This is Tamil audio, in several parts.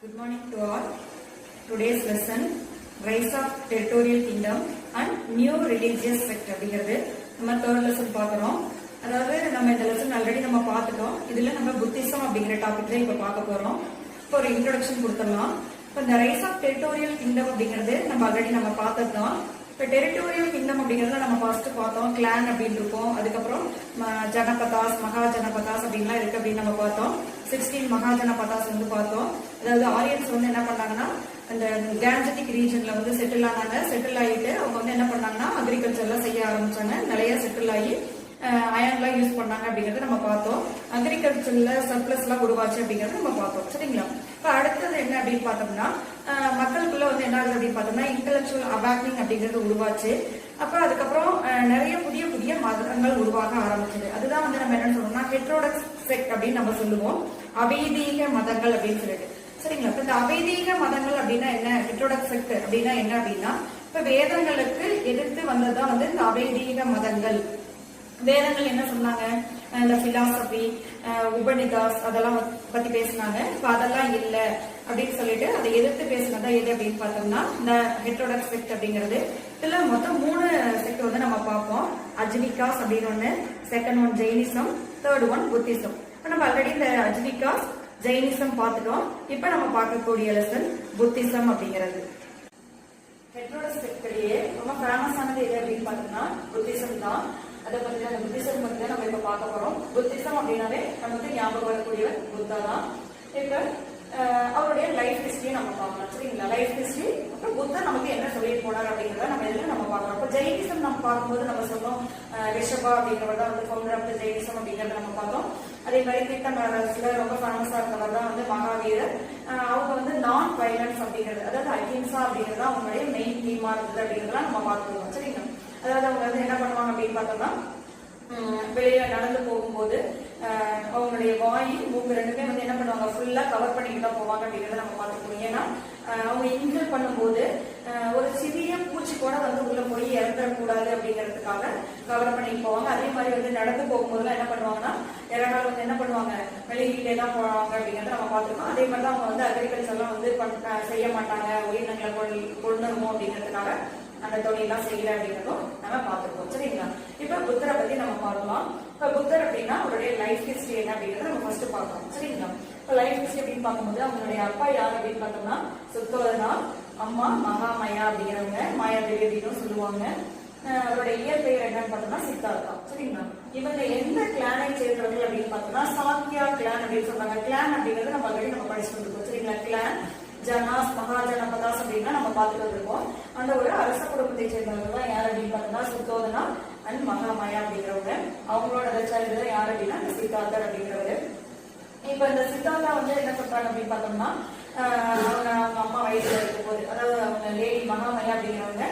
Good morning to all. Today's lesson, Rise of Territorial Kingdom and New Religious Sect அப்படிங்கிறது நம்ம third lesson பார்க்குறோம். அதாவது நம்ம இந்த லெசன் ஆல்ரெடி நம்ம பார்த்துட்டோம். இதுல நம்ம புத்திசம் அப்படிங்கிற டாபிக்ல இப்ப பார்க்க போறோம். இப்போ ஒரு இன்ட்ரோடக்ஷன் கொடுத்துடலாம். இப்போ இந்த ரைஸ் ஆஃப் டெரிட்டோரியல் கிங்டம் அப்படிங்கிறது நம்ம ஆல்ரெடி நம்ம பார்த்ததுதான். இப்போ டெரிட்டோரியல் கிங்டம் அப்படிங்கிறதுல நம்ம ஃபர்ஸ்ட் பார்த்தோம் கிளான் அப்படின்னு இருக்கும். அதுக்கப்புறம் ஜனபதாஸ் மகாஜனபதாஸ் அப்படின்லாம் இருக்கு அப்படின்னு நம்ம பார்த்தோம். 16 மகாஜனபதாஸ் வந்து பார்த்தோம். அதாவது ஆரியன்ஸ் வந்து என்ன பண்ணாங்கன்னா அந்த கேஞ்சட்டிக் ரீஜன்ல வந்து செட்டில் ஆனாங்க. செட்டில் ஆகிட்டு அவங்க வந்து என்ன பண்ணாங்கன்னா அக்ரிகல்ச்சர்லாம் செய்ய ஆரம்பிச்சாங்க. நிறைய செட்டில் ஆகி அயன்லாம் யூஸ் பண்ணாங்க அப்படிங்கறத நம்ம பார்த்தோம். அக்ரிகல்ச்சர்ல சர்ப்ளஸ் எல்லாம் உருவாச்சு அப்படிங்கறத நம்ம பார்த்தோம். சரிங்களா? இப்ப அடுத்தது என்ன அப்படின்னு பார்த்தோம்னா மக்களுக்குள்ள வந்து என்ன ஆகுது அப்படின்னு பார்த்தோம்னா இன்டெலக்சுவல் அவேக்னிங் அப்படிங்கிறது உருவாச்சு. அப்ப அதுக்கப்புறம் நிறைய புதிய புதிய மதங்கள் உருவாக ஆரம்பிச்சது. அதுதான் வந்து நம்ம என்ன சொல்றோம்னா ஹெட்ரோடக்ஸ் செக்ட் அப்படின்னு நம்ம சொல்லுவோம். அவைதீக மதங்கள் அப்படின்னு சொல்லிட்டு. சரிங்களா? இப்ப இந்த அவைதீக மதங்கள் அப்படின்னா என்ன, ஹெட்ரோடக்ஸ் செக்ட் அப்படின்னா என்ன அப்படின்னா இப்ப வேதங்களுக்கு எதிர்த்து வந்ததுதான் வந்து இந்த அவைதீக மதங்கள். வேதங்கள் என்ன சொன்னாங்க, இந்த பிலாசபி உபநிதாஸ் அதெல்லாம் பத்தி பேசினாங்க. இப்ப அதெல்லாம் இல்ல அப்படின்னு சொல்லிட்டு அதை எதிர்த்து பேசினதா எது அப்படின்னு பார்த்தோம்னா இந்த ஹெட்ரோடக்ஸ் செக்ட் அப்படிங்கிறது. இதுல மொத்தம் 3 செக்ட் வந்து நம்ம பார்ப்போம். அஜ்விகாஸ் அப்படின்னு ஒண்ணு, second one Jainism, third one Buddhism. இப்ப நம்ம ஆல்ரெடி இந்த அஜ்விகாஸ் ஜெயினிசம் பார்த்துட்டோம். இப்ப நம்ம பார்க்கக்கூடிய லெசன் புத்திசம் அப்படிங்கிறது. ஹெட்ரோடக்ஸ் செக்ட்லயே ரொம்ப ஃபேமஸானது எது அப்படின்னு பார்த்தோம்னா புத்திசம் தான். அதை பத்தி அந்த புத்திசம் பத்தி தான் நம்ம இப்ப பார்க்க போறோம். புத்திசம் அப்படின்னாவே நமக்கு ஞாபகம் வரக்கூடியவர் புத்தா தான். இப்ப அவருடைய லைஃப் ஹிஸ்டரி நம்ம பார்க்கலாம். சரிங்களா? லைஃப் ஹிஸ்டரி அப்புறம் புத்தர் நமக்கு என்ன சொல்லிட்டு போனார் அப்படிங்கிறத நம்ம எதுல நம்ம பார்க்கலாம். இப்போ ஜெயினிசம் நம்ம பார்க்கும்போது நம்ம சொன்னோம் ரிஷபா அப்படிங்கிறவர் தான் வந்து ஃபவுண்டர் ஆஃப் ஜெயினிசம் அப்படிங்கறத நம்ம பார்த்தோம். அதே மாதிரி தீர்த்தங்கரசுல ரொம்ப ஃபேமஸா இருந்தவர் தான் வந்து மகாவீரர். அவங்க வந்து நான் வயலன்ஸ் அப்படிங்கிறது, அதாவது அஹிம்சா அப்படிங்கிறது அவங்களுடைய மெயின் தீமா இருந்தது அப்படிங்கிறதெல்லாம் நம்ம பார்த்துருவோம். சரிங்களா? அதாவது அவங்க வந்து என்ன பண்ணுவாங்க அப்படின்னு பார்த்தோம்னா வெளியில நடந்து போகும்போது அவங்களுடைய வாய் மூக்கு ரெண்டுமே வந்து என்ன பண்ணுவாங்க ஃபுல்லா கவர் பண்ணிட்டு தான் போவாங்க அப்படிங்கிறத நம்ம பார்த்துக்கணும். ஏன்னா அவங்க இன்ஹேல் பண்ணும்போது ஒரு சிறிய பூச்சி கூட வந்து உள்ள போய் இறந்துடக்கூடாது அப்படிங்கிறதுக்காக கவர் பண்ணிட்டு போவாங்க. அதே மாதிரி வந்து நடந்து போகும்போதுலாம் என்ன பண்ணுவாங்கன்னா இறங்கால் வந்து என்ன பண்ணுவாங்க வெளியிட்டே தான் போவாங்க அப்படிங்கிறத நம்ம பார்த்துருக்கோம். அதே மாதிரி தான் அவங்க வந்து அக்ரிகல்ச்சர்லாம் வந்து செய்ய மாட்டாங்க, உயிரினங்களை கொண்டுருமோ அப்படிங்கிறதுக்காக அந்த தொழிலாம் செய்யல அப்படிங்கிறதும் நம்ம பார்த்துருக்கோம். சரிங்களா? இப்ப புத்தரை பத்தி நம்ம பார்க்கலாம். இப்ப புத்தர் அப்படின்னா அவருடைய லைஃப் ஹிஸ்டரி என்ன அப்படிங்கறத நம்ம ஃபர்ஸ்ட் பார்க்கலாம். சரிங்களா? இப்ப லைஃப் ஹிஸ்டரி அப்படின்னு பார்க்கும்போது அவங்களுடைய அப்பா யார் அப்படின்னு பார்த்தோம்னா சுத்தோதனா, அம்மா மகாமயா அப்படிங்கிறவங்க, மாயாதேவி அப்படின்னு சொல்லுவாங்க. அவருடைய இயற்பெயர் என்னன்னு பார்த்தோம்னா சித்தார்த்தா. சரிங்களா? இவங்க எந்த கிளானை சேர்ந்தவர்கள் அப்படின்னு பார்த்தோம்னா சாக்கியா கிளான் அப்படின்னு சொல்றாங்க. கிளான் அப்படிங்கிறது நம்ம ஆல்ரெடி நம்ம படிச்சுட்டு இருக்கோம். சரிங்களா? கிளான் ஜனாஸ் மகாஜனபதாஸ் அப்படின்னா நம்ம பார்த்துட்டு வந்திருக்கோம். அந்த ஒரு அரச குடும்பத்தை சேர்ந்தவர்கள் தான் யார் அப்படின்னு பார்த்தோம்னா சுத்தோதனா அண்ட் மகாமயா அப்படிங்கிறவங்க. அவங்களோட சைல்டு யார் அப்படின்னா இந்த சித்தார்த்தர் அப்படிங்கிறவரு. இப்ப இந்த சித்தார்த்தா வந்து என்ன சொல்றாங்க அப்படின்னு பார்த்தோம்னா அவங்க அம்மா வயசுல இருக்கும் போது, அதாவது அவங்க லேடி மகாமயா அப்படிங்கிறவங்க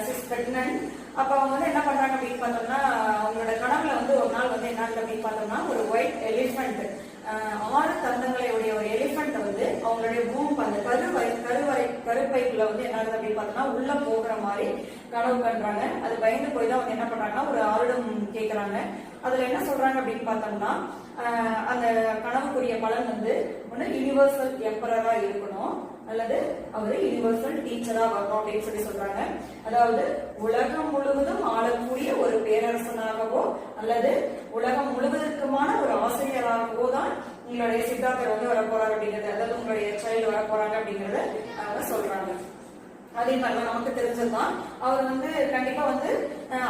6 பிரெக்னன்ட். அப்ப அவங்க வந்து என்ன பண்றாங்க அப்படின்னு பார்த்தோம்னா அவங்களோட கனவுல வந்து ஒரு நாள் வந்து என்ன அப்படின்னு பார்த்தோம்னா ஒரு ஒயிட் எலிஃபண்ட் 6 தந்தங்களை உடைய ஒரு எலிஃபண்ட் வந்து அவங்களுடைய பூம் அந்த கருப்பைக்குள்ள வந்து என்ன அப்படின்னு பார்த்தோம்னா உள்ள போகிற மாதிரி கனவு பண்றாங்க. அது பயந்து போய் தான் அவங்க என்ன பண்றாங்கன்னா ஒரு ஆருடம் கேட்கறாங்க. அதுல என்ன சொல்றாங்க அப்படின்னு பார்த்தோம்னா அந்த கனவுக்குரிய பலன் வந்து ஒண்ணு யூனிவர்சல் எம்பரரா இருக்கணும், அல்லது அவரு யூனிவர்சல் டீச்சரா வரணும் அப்படின்னு சொல்றாங்க. அதாவது உலகம் முழுவதும் ஆளக்கூடிய ஒரு பேரரசனாகவோ அல்லது உலகம் முழுவதற்குமான ஒரு ஆசிரியராகவோ தான் உங்களுடைய சித்தார்த்தர் வந்து வரப்போறாரு அப்படிங்கிறது, அதாவது உங்களுடைய சைல்டு வரப்போறாங்க அப்படிங்கறத அவங்க சொல்றாங்க. அதே மாதிரிதான் நமக்கு தெரிஞ்சதுதான் அவர் வந்து கண்டிப்பா வந்து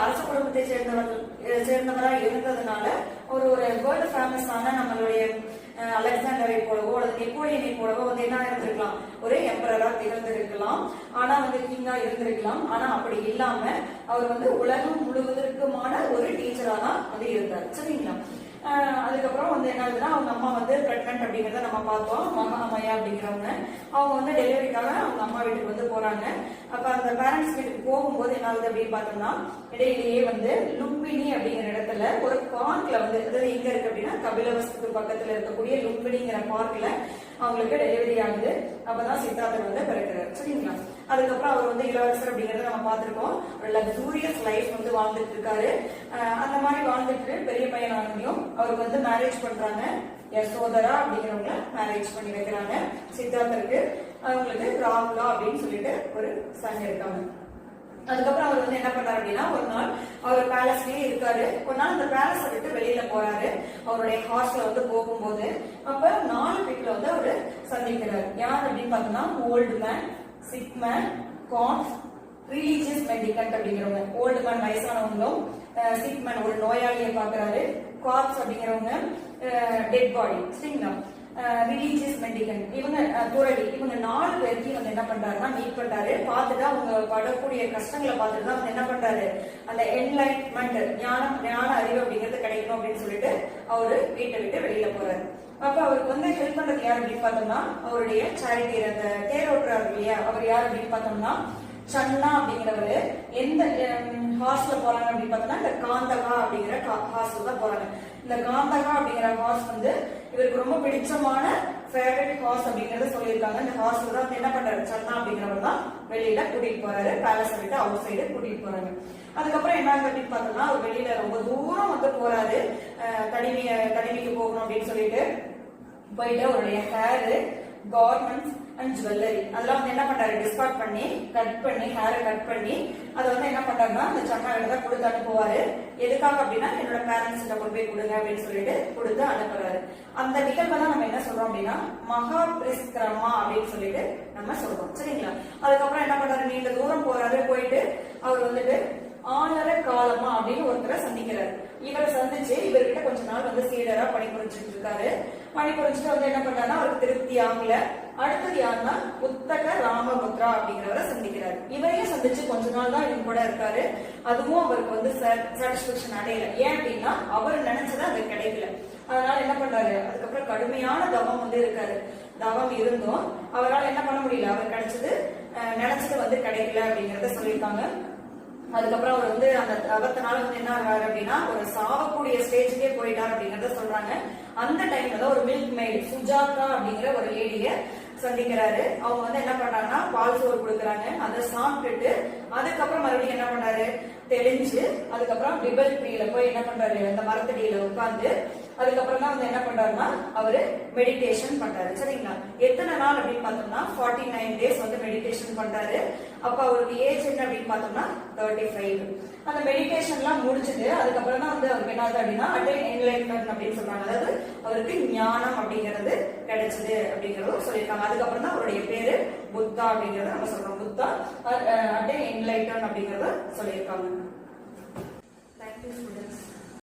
அரச குடும்பத்தை சேர்ந்தவரா இருந்ததுனால ஒரு வேர்ல்டு ஃபேமஸான நம்மளுடைய அலெக்சாண்டரை போலவோ அல்லது நெப்போலியனை போலவோ வந்து என்ன இருந்திருக்கலாம், ஒரு எம்பரரா திகழ்ந்திருக்கலாம், ஆனா வந்து கிங்கா இருந்திருக்கலாம். ஆனா அப்படி இல்லாம அவர் வந்து உலகம் முழுவதற்குமான ஒரு டீச்சரா தான் வந்து இருந்தார். சரிங்களா? அதுக்கப்புறம் வந்து என்ன ஆகுதுன்னா அவங்க அம்மா வந்து பிரெக்னன்ட் அப்படிங்கிறத நம்ம பார்த்தோம். மகாமயா அப்படிங்கிறவங்க அவங்க வந்து டெலிவரிக்காக அவங்க அம்மா வீட்டுக்கு வந்து போறாங்க. அப்ப அந்த பேரண்ட்ஸ் வீட்டுக்கு போகும்போது என்ன ஆகுது அப்படின்னு பார்த்தோம்னா இடையிலேயே வந்து லும்பினி அப்படிங்கிற இடத்துல ஒரு பார்க்ல வந்து, அதாவது எங்க இருக்கு அப்படின்னா கபிலவஸ்துக்கு பக்கத்துல இருக்கக்கூடிய லும்பினிங்கிற பார்க்ல அவங்களுக்கு டெலிவரி ஆகுது. அப்பதான் சித்தார்த்தர் வந்து பிறக்கிறார். சரிங்களா? அதுக்கப்புறம் அவர் வந்து இளவரசர் அப்படிங்கறத நம்ம பார்த்திருக்கோம். ஒரு லக்ஸூரியஸ் லைஃப் வந்து வாழ்ந்துட்டு இருக்காரு. அந்த மாதிரி வாழ்ந்துட்டு பெரிய பையனானையும் அவருக்கு வந்து மேரேஜ் பண்றாங்க. யசோதரா அப்படிங்கிறவங்க மேரேஜ் பண்ணி வைக்கிறாங்க சித்தார்த்தருக்கு. அவங்களுக்கு ராகுலா அப்படின்னு சொல்லிட்டு ஒரு சன் இருக்காங்க. அதுக்கப்புறம் அவர் வந்து என்ன பண்றாரு அப்படின்னா, ஒரு நாள் அவர் பேலஸ்லயே இருக்காரு. ஒரு நாள் அந்த பேலஸ் விட்டு வெளியில போறாரு. அவருடைய ஹார்ஸ்ல வந்து போகும்போது அப்ப 4 பீப்புள வந்து அவரு சந்திக்கிறாரு. யார் அப்படின்னு பார்த்தோம்னா, ஓல்டு மேன், சிக் மேன், கான்ஸ், ரிலீஜியஸ் மெடிக்கன்ட் அப்படிங்கிறவங்க. ஓல்டு மேன் வயசானவங்களும், சிக் மேன் ஒரு நோயாளியை பாக்குறாரு, கார்ப்ஸ் அப்படிங்கிறவங்க டெட் பாடி. சரிங்களா? ரிலீஜியஸ் மெடிக்கன்ட் இவங்க துறவி. இவங்க 4 பேருக்கு வந்து என்ன பண்றாருன்னா மீட் பண்றாரு. பார்த்துட்டு அவங்க படக்கூடிய கஷ்டங்களை பார்த்துட்டு தான் வந்து என்ன பண்றாரு, அந்த என்லைட்மெண்ட் ஞான அறிவு அப்படிங்கிறது கிடைக்கணும் அப்படின்னு சொல்லிட்டு அவரு வீட்டை விட்டு வெளியில போறாரு. அப்ப அவருக்கு வந்து ஹெல்ப் பண்றது யார் அப்படின்னு பார்த்தோம்னா, அவருடைய சேரிட்டி அந்த தேரோட்டுறாரு இல்லையா, அவர் யார் அப்படின்னு பார்த்தோம்னா சன்னா அப்படிங்கிறவரு. எந்த ஹார்ஸ்ல போறாங்க அப்படின்னு பார்த்தோம்னா, இந்த காந்தகா அப்படிங்கிற ஹார்ஸ்ல தான் போறாங்க. இந்த காந்தகா அப்படிங்கிற ஹார்ஸ் வந்து இவருக்கு ரொம்ப பிடிச்சமான ஃபேவரட் ஹார்ஸ் அப்படிங்கறத சொல்லியிருக்காங்க. இந்த ஹார்ஸ்ல தான் வந்து என்ன பண்றாரு, சன்னா அப்படிங்கிறவர் தான் வெளியில கூட்டிட்டு போறாரு. பேலஸ் விட்டு அவுட் சைடு கூட்டிட்டு போறாங்க. அதுக்கப்புறம் என்ன அப்படின்னு பார்த்தோம்னா, அவர் வெளியில ரொம்ப தூரம் வந்து போறாரு. தனிமைக்கு போகணும் அப்படின்னு சொல்லிட்டு போயிட்டு அவருடைய ஹேரு, கார்மெண்ட்ஸ் அண்ட் ஜுவல்லரி அதெல்லாம் வந்து என்ன பண்றாரு, டிஸ்கார்ட் பண்ணி ஹேரை கட் பண்ணி அதை வந்து என்ன பண்றாருன்னா அந்த சன்னாவில தான் கொடுத்து அனுப்புவாரு. எதுக்காக அப்படின்னா, என்னோட பேரண்ட்ஸ் கிட்ட கொண்டு போய் கொடுங்க அப்படின்னு சொல்லிட்டு கொடுத்து அனுப்புறாரு. அந்த நிகழ்வை தான் நம்ம என்ன சொல்றோம் அப்படின்னா, மகா பிரிஸ்கிரமா அப்படின்னு சொல்லிட்டு நம்ம சொல்றோம். சரிங்களா? அதுக்கப்புறம் என்ன பண்றாரு, நீண்ட தூரம் போறாரு. போயிட்டு அவர் வந்துட்டு ஆனர காலமா அப்படின்னு ஒருத்தரை சந்திக்கிறாரு. இவரை சந்திச்சு இவர்கிட்ட கொஞ்ச நாள் வந்து சீடரா பணிபுரிஞ்சுட்டு இருக்காரு. பணிபுரிஞ்சுட்டு வந்து என்ன பண்றாருன்னா, அவருக்கு திருப்தி ஆகல. அடுத்தது யாருன்னா புத்தக ராமபுத்ரா அப்படிங்கிறவரை சந்திக்கிறாரு. இவரையும் சந்திச்சு கொஞ்ச நாள் தான் இவங்க கூட இருக்காரு. அதுவும் அவருக்கு வந்து சாட்டிஸ்பேக்ஷன் அடையல. ஏன் அப்படின்னா, அவர் நினைச்சது அது கிடைக்கல. அதனால என்ன பண்றாரு, அதுக்கப்புறம் கடுமையான தவம் வந்து இருக்காரு. தவம் இருந்தும் அவரால் என்ன பண்ண முடியல, அவர் நினைச்சது வந்து கிடைக்கல அப்படிங்கறத சொல்லியிருக்காங்க. அதுக்கப்புறம் அவர் வந்து அந்த தவத்தினால வந்து என்ன ஆகிறாரு அப்படின்னா, ஒரு சாவக்கூடிய ஸ்டேஜுக்கே போயிட்டாரு அப்படிங்கறத சொல்றாங்க. அந்த டைம்ல தான் ஒரு மில்க் மெய்டு சுஜாதா அப்படிங்கிற ஒரு லேடிய சந்திக்கிறாரு. அவங்க வந்து என்ன பண்றாங்கன்னா, பால் சோறு கொடுக்குறாங்க. அதை சாப்பிட்டுட்டு அதுக்கப்புறம் மறுபடியும் என்ன பண்றாரு, தெளிஞ்சு அதுக்கப்புறம் ரிபல் ட்ரீல போய் என்ன பண்றாரு, அந்த மரத்தடியில உட்கார்ந்து அதுக்கப்புறம் தான் வந்து என்ன பண்றாருன்னா அவரு மெடிடேஷன் பண்றாரு. சரிங்களா? எத்தனை நாள் அப்படின்னு பார்த்தோம்னா 49 days வந்து மெடிடேஷன் பண்றாரு. அப்ப அவருக்கு ஏஜ் என்ன அப்படின்னு பார்த்தோம்னா 35. அந்த மெடிடேஷன் எல்லாம் முடிச்சுட்டு அதுக்கப்புறம் தான் வந்து அவருக்கு என்ன ஆகுது அப்படின்னா அட்டைன் என்லைட்மென்ட் அப்படின்னு சொல்றாங்க. அதாவது அவருக்கு ஞானம் அப்படிங்கிறது கிடைச்சது அப்படிங்கறத சொல்லியிருக்காங்க. அதுக்கப்புறம் தான் அவருடைய பேரு புத்தா அப்படிங்கறத நம்ம சொல்றோம். புத்தா அட்டைன் என்லைட்மென்ட் அப்படிங்கறத சொல்லியிருக்காங்க. Thank you students.